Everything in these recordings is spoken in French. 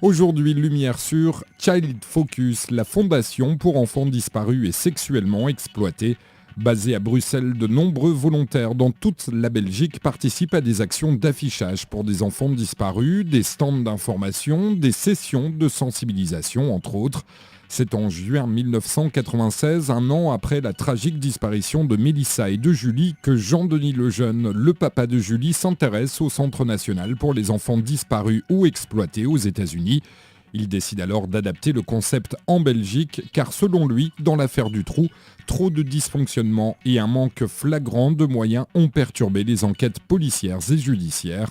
Aujourd'hui, lumière sur Child Focus, la fondation pour enfants disparus et sexuellement exploités. Basée à Bruxelles, de nombreux volontaires dans toute la Belgique participent à des actions d'affichage pour des enfants disparus, des stands d'information, des sessions de sensibilisation, entre autres. C'est en juin 1996, un an après la tragique disparition de Mélissa et de Julie, que Jean-Denis Lejeune, le papa de Julie, s'intéresse au Centre national pour les enfants disparus ou exploités aux États-Unis. Il décide alors d'adapter le concept en Belgique, car selon lui, dans l'affaire du trou, trop de dysfonctionnements et un manque flagrant de moyens ont perturbé les enquêtes policières et judiciaires.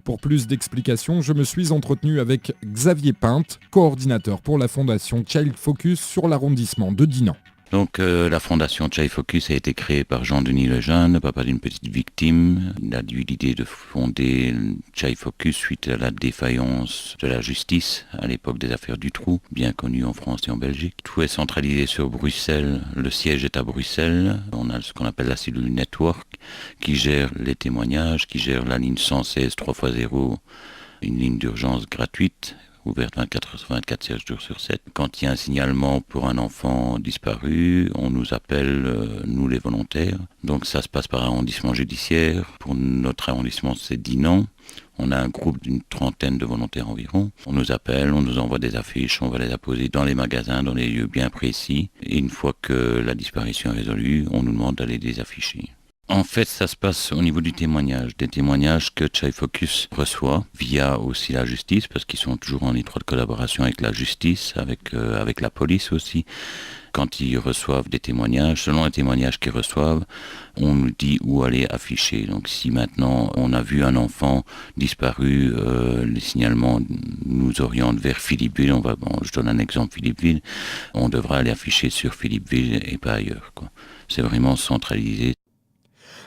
Pour plus d'explications, je me suis entretenu avec Xavier Pinte, coordinateur pour la fondation Child Focus sur l'arrondissement de Dinan. Donc la fondation Child Focus a été créée par Jean-Denis Lejeune, papa d'une petite victime. Il a eu l'idée de fonder Child Focus suite à la défaillance de la justice à l'époque des affaires du trou, bien connue en France et en Belgique. Tout est centralisé sur Bruxelles, le siège est à Bruxelles. On a ce qu'on appelle la cellule Network qui gère les témoignages, qui gère la ligne 116 3x0, une ligne d'urgence gratuite, ouverte 24 heures sur 24, 7 jours sur 7. Quand il y a un signalement pour un enfant disparu, on nous appelle, nous les volontaires. Donc ça se passe par arrondissement judiciaire. Pour notre arrondissement, c'est Dinan. On a un groupe d'une trentaine de volontaires environ. On nous appelle, on nous envoie des affiches, on va les apposer dans les magasins, dans des lieux bien précis. Et une fois que la disparition est résolue, on nous demande d'aller les afficher. En fait, ça se passe au niveau du témoignage, des témoignages que Child Focus reçoit via aussi la justice, parce qu'ils sont toujours en étroite collaboration avec la justice, avec la police aussi. Quand ils reçoivent des témoignages, selon les témoignages qu'ils reçoivent, on nous dit où aller afficher. Donc si maintenant on a vu un enfant disparu, les signalements nous orientent vers Philippeville, je donne un exemple Philippeville, on devra aller afficher sur Philippeville et pas ailleurs, quoi. C'est vraiment centralisé.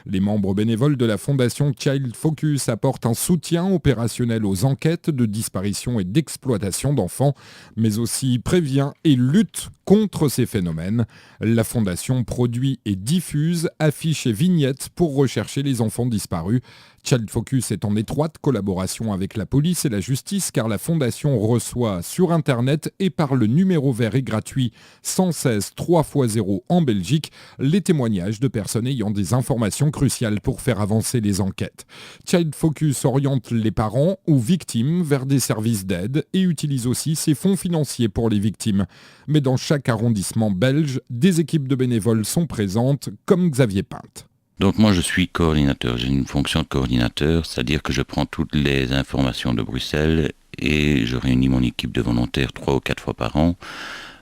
Les membres bénévoles de la fondation Child Focus apportent un soutien opérationnel aux enquêtes de disparition et d'exploitation d'enfants, mais aussi prévient et lutte contre ces phénomènes. La fondation produit et diffuse affiches et vignettes pour rechercher les enfants disparus. Child Focus est en étroite collaboration avec la police et la justice, car la fondation reçoit sur Internet et par le numéro vert et gratuit 116 3x0 en Belgique les témoignages de personnes ayant des informations cruciales pour faire avancer les enquêtes. Child Focus oriente les parents ou victimes vers des services d'aide et utilise aussi ses fonds financiers pour les victimes. Mais dans chaque arrondissement belge, des équipes de bénévoles sont présentes, comme Xavier Pinte. Donc moi je suis coordinateur, j'ai une fonction de coordinateur, c'est-à-dire que je prends toutes les informations de Bruxelles et je réunis mon équipe de volontaires 3 ou 4 fois par an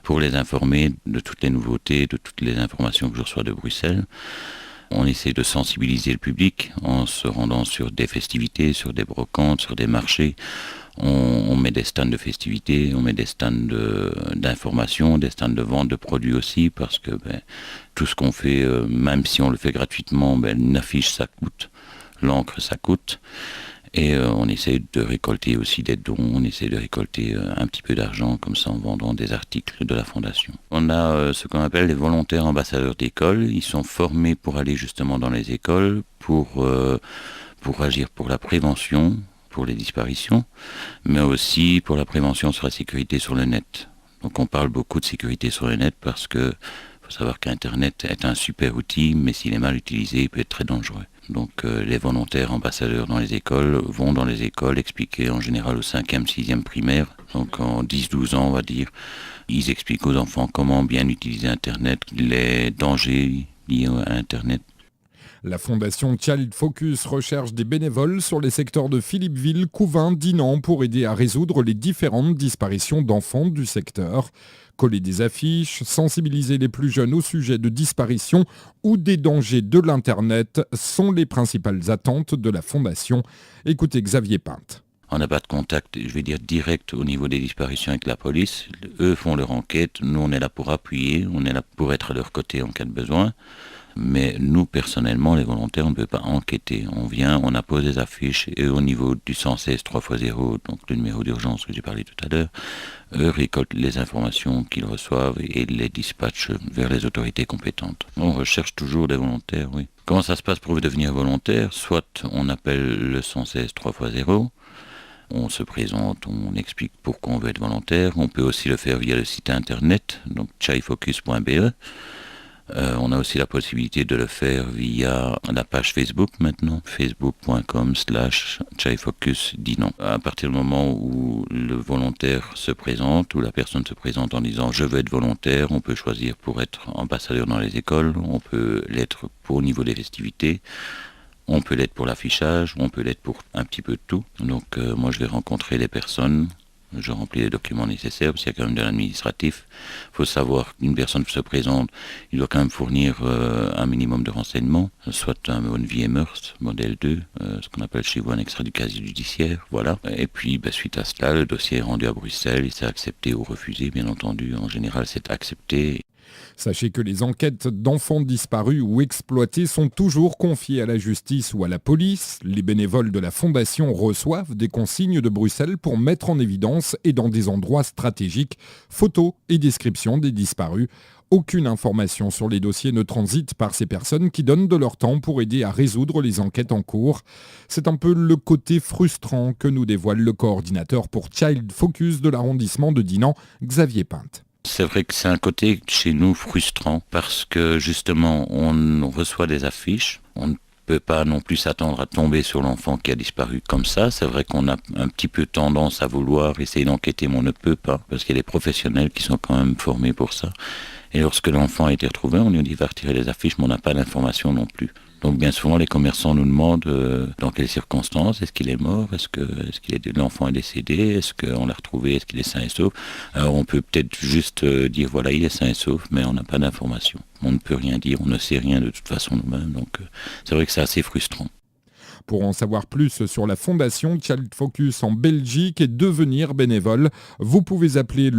pour les informer de toutes les nouveautés, de toutes les informations que je reçois de Bruxelles. On essaie de sensibiliser le public en se rendant sur des festivités, sur des brocantes, sur des marchés. On met des stands de festivités, on met des stands d'information, des stands de vente de produits aussi, parce que tout ce qu'on fait, même si on le fait gratuitement, une affiche ça coûte, l'encre ça coûte. Et on essaie de récolter aussi des dons, on essaie de récolter un petit peu d'argent comme ça en vendant des articles de la fondation. On a ce qu'on appelle les volontaires ambassadeurs d'école. Ils sont formés pour aller justement dans les écoles, pour agir pour la prévention, pour les disparitions, mais aussi pour la prévention sur la sécurité sur le net. Donc on parle beaucoup de sécurité sur le net parce que faut savoir qu'Internet est un super outil, mais s'il est mal utilisé, il peut être très dangereux. Donc les volontaires ambassadeurs dans les écoles vont dans les écoles expliquer en général au 5e, 6e primaire, donc en 10-12 ans on va dire, ils expliquent aux enfants comment bien utiliser Internet, les dangers liés à Internet. La fondation Child Focus recherche des bénévoles sur les secteurs de Philippeville, Couvain, Dinan pour aider à résoudre les différentes disparitions d'enfants du secteur. Coller des affiches, sensibiliser les plus jeunes au sujet de disparition ou des dangers de l'Internet sont les principales attentes de la fondation. Écoutez Xavier Pinte. On n'a pas de contact, je vais dire, direct au niveau des disparitions avec la police. Eux font leur enquête, nous on est là pour appuyer, on est là pour être à leur côté en cas de besoin. Mais nous, personnellement, les volontaires, on ne peut pas enquêter. On vient, on appose des affiches et au niveau du 116 3x0, donc le numéro d'urgence que j'ai parlé tout à l'heure, eux récoltent les informations qu'ils reçoivent et les dispatchent vers les autorités compétentes. On recherche toujours des volontaires, oui. Comment ça se passe pour devenir volontaire? Soit on appelle le 116 3x0, On se présente, on explique pourquoi on veut être volontaire. On peut aussi le faire via le site internet, donc chaifocus.be. On a aussi la possibilité de le faire via la page Facebook maintenant, facebook.com/chaifocus dit non. À partir du moment où le volontaire se présente, ou la personne se présente en disant je veux être volontaire, on peut choisir pour être ambassadeur dans les écoles, on peut l'être au niveau des festivités, on peut l'être pour l'affichage, on peut l'être pour un petit peu de tout. Donc moi je vais rencontrer les personnes. Je remplis les documents nécessaires parce qu'il y a quand même de l'administratif. Il faut savoir qu'une personne se présente, il doit quand même fournir un minimum de renseignements, soit un bonne vie et mœurs, modèle 2, ce qu'on appelle chez vous un extrait du casier judiciaire, voilà. Et puis suite à cela, le dossier est rendu à Bruxelles, il s'est accepté ou refusé, bien entendu. En général, c'est accepté. Sachez que les enquêtes d'enfants disparus ou exploités sont toujours confiées à la justice ou à la police. Les bénévoles de la Fondation reçoivent des consignes de Bruxelles pour mettre en évidence et dans des endroits stratégiques photos et descriptions des disparus. Aucune information sur les dossiers ne transite par ces personnes qui donnent de leur temps pour aider à résoudre les enquêtes en cours. C'est un peu le côté frustrant que nous dévoile le coordinateur pour Child Focus de l'arrondissement de Dinan, Xavier Pinte. C'est vrai que c'est un côté chez nous frustrant parce que justement on reçoit des affiches, on ne peut pas non plus s'attendre à tomber sur l'enfant qui a disparu comme ça. C'est vrai qu'on a un petit peu tendance à vouloir essayer d'enquêter, mais on ne peut pas parce qu'il y a des professionnels qui sont quand même formés pour ça. Et lorsque l'enfant a été retrouvé, on lui dit va retirer les affiches, mais on n'a pas d'informations non plus. Donc bien souvent, les commerçants nous demandent dans quelles circonstances, est-ce qu'il est mort, l'enfant est décédé, est-ce qu'on l'a retrouvé, est-ce qu'il est sain et sauf. Alors on peut peut-être juste dire voilà, il est sain et sauf, mais on n'a pas d'informations. On ne peut rien dire, on ne sait rien de toute façon nous-mêmes. Donc c'est vrai que c'est assez frustrant. Pour en savoir plus sur la fondation Child Focus en Belgique et devenir bénévole, vous pouvez appeler le